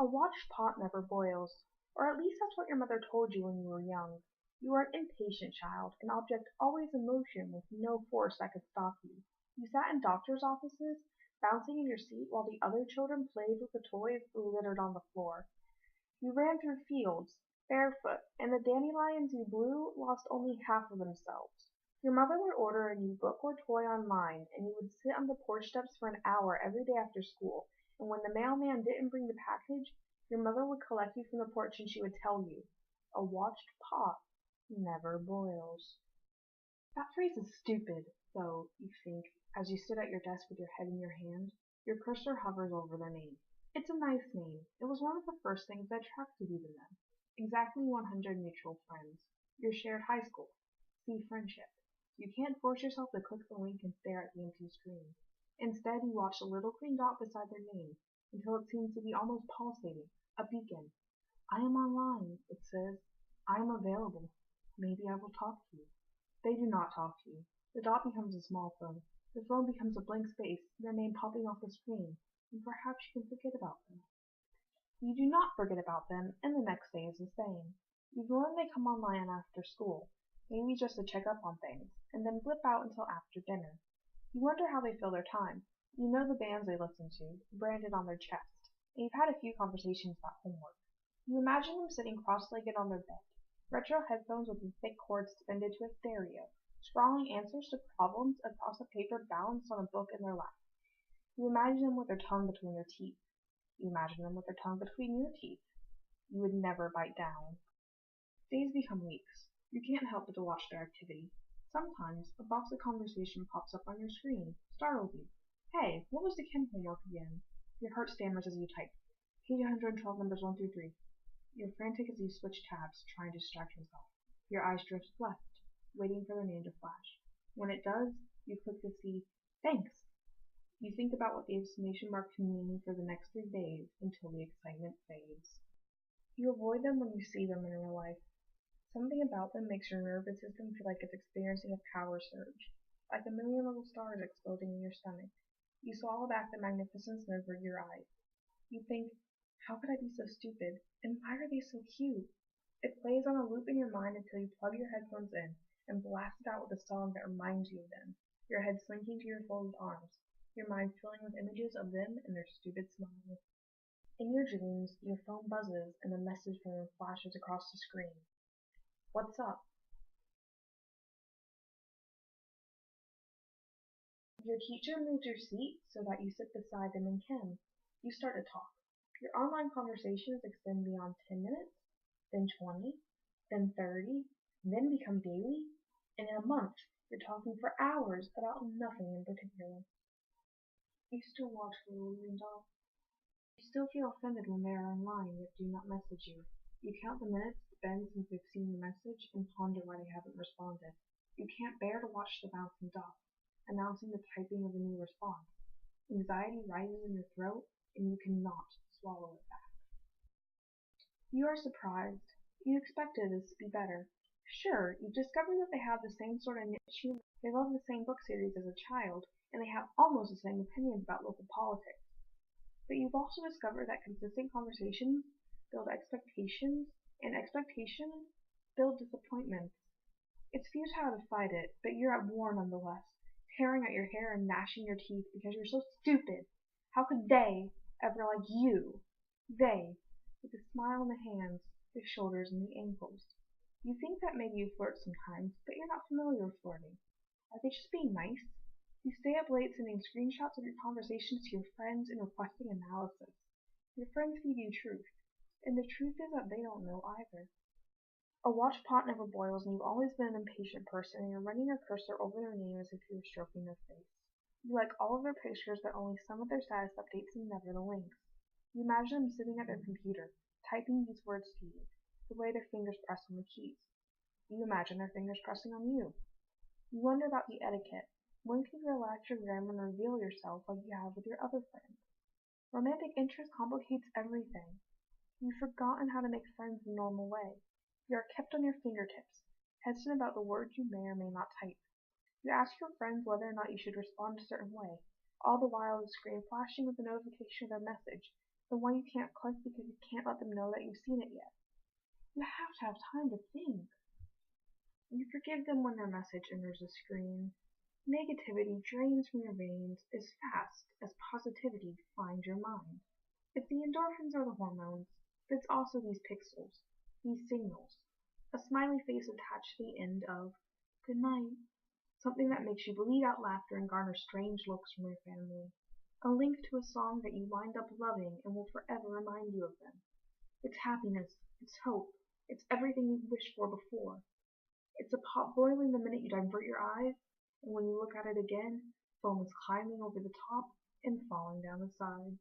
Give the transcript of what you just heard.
A watched pot never boils, or at least that's what your mother told you when you were young. You were an impatient child, an object always in motion with no force that could stop you. You sat in doctors' offices, bouncing in your seat while the other children played with the toys littered on the floor. You ran through fields, barefoot, and the dandelions you blew lost only half of themselves. Your mother would order a new book or toy online, and you would sit on the porch steps for an hour every day after school, and when the mailman didn't bring the package, your mother would collect you from the porch and she would tell you, "A watched pot never boils." That phrase is stupid, though, you think, as you sit at your desk with your head in your hand. Your cursor hovers over their name. It's a nice name. It was one of the first things that attracted you to them. Exactly 100 mutual friends. Your shared high school. See friendship. You can't force yourself to click the link and stare at the empty screen. Instead, you watch a little green dot beside their name until it seems to be almost pulsating, a beacon. "I am online," it says. "I am available. Maybe I will talk to you." They do not talk to you. The dot becomes a small phone. The phone becomes a blank space, their name popping off the screen, and perhaps you can forget about them. You do not forget about them, and the next day is the same. You've learned they come online after school, maybe just to check up on things, and then blip out until after dinner. You wonder how they fill their time. You know the bands they listen to, branded on their chest, and you've had a few conversations about homework. You imagine them sitting cross-legged on their bed, retro headphones with a thick cord suspended to a stereo, scrawling answers to problems across a paper balanced on a book in their lap. You imagine them with their tongue between their teeth. You imagine them with their tongue between your teeth. You would never bite down. Days become weeks. You can't help but to watch their activity. Sometimes a box of conversation pops up on your screen, startles you. "Hey, what was the chem homework again?" Your heart stammers as you type. "Page 112, numbers 1 through 3. You're frantic as you switch tabs, trying to distract yourself. Your eyes drift left, waiting for their name to flash. When it does, you click to see "Thanks." You think about what the exclamation mark can mean for the next 3 days until the excitement fades. You avoid them when you see them in real life. Something about them makes your nervous system feel like it's experiencing a power surge, like a million little stars exploding in your stomach. You swallow back the magnificence over your eyes. You think, "How could I be so stupid? And why are they so cute?" It plays on a loop in your mind until you plug your headphones in and blast it out with a song that reminds you of them, your head slinking to your folded arms, your mind filling with images of them and their stupid smiles. In your dreams, your phone buzzes and a message from them flashes across the screen. "What's up?" Your teacher moved your seat so that you sit beside them in chem. You start to talk. Your online conversations extend beyond 10 minutes, then 20, then 30, then become daily, and in a month you're talking for hours about nothing in particular. You still watch the little green dot. You still feel offended when they are online yet do not message you. You count the minutes spent since they've seen your message and ponder why they haven't responded. You can't bear to watch the bouncing dot, announcing the typing of a new response. Anxiety rises in your throat, and you cannot swallow it back. You are surprised. You expected this to be better. Sure, you've discovered that they have the same sort of niche humor. They love the same book series as a child, and they have almost the same opinions about local politics. But you've also discovered that consistent conversations build expectations, and expectations build disappointments. It's futile to fight it, but you're at war nonetheless, tearing at your hair and gnashing your teeth because you're so stupid. How could they ever like you? They, with the smile in the hands, the shoulders, and the ankles. You think that maybe you flirt sometimes, but you're not familiar with flirting. Are they just being nice? You stay up late sending screenshots of your conversations to your friends and requesting analysis. Your friends feed you truth, and the truth is that they don't know either. A watched pot never boils, and you've always been an impatient person, and you're running your cursor over their name as if you were stroking their face. You like all of their pictures, but only some of their status updates and never the links. You imagine them sitting at their computer, typing these words to you, the way their fingers press on the keys. You imagine their fingers pressing on you. You wonder about the etiquette. When can you relax your grammar and reveal yourself like you have with your other friends? Romantic interest complicates everything. You've forgotten how to make friends the normal way. You are kept on your fingertips, hesitant about the words you may or may not type. You ask your friends whether or not you should respond a certain way, all the while the screen flashing with the notification of their message, the one you can't click because you can't let them know that you've seen it yet. You have to have time to think. You forgive them when their message enters the screen. Negativity drains from your veins as fast as positivity finds your mind. If the endorphins are the hormones, it's also these pixels, these signals. A smiley face attached to the end of "Good night," something that makes you bleed out laughter and garner strange looks from your family. A link to a song that you wind up loving and will forever remind you of them. It's happiness, it's hope, it's everything you've wished for before. It's a pot boiling the minute you divert your eyes, and when you look at it again, foam is climbing over the top and falling down the sides.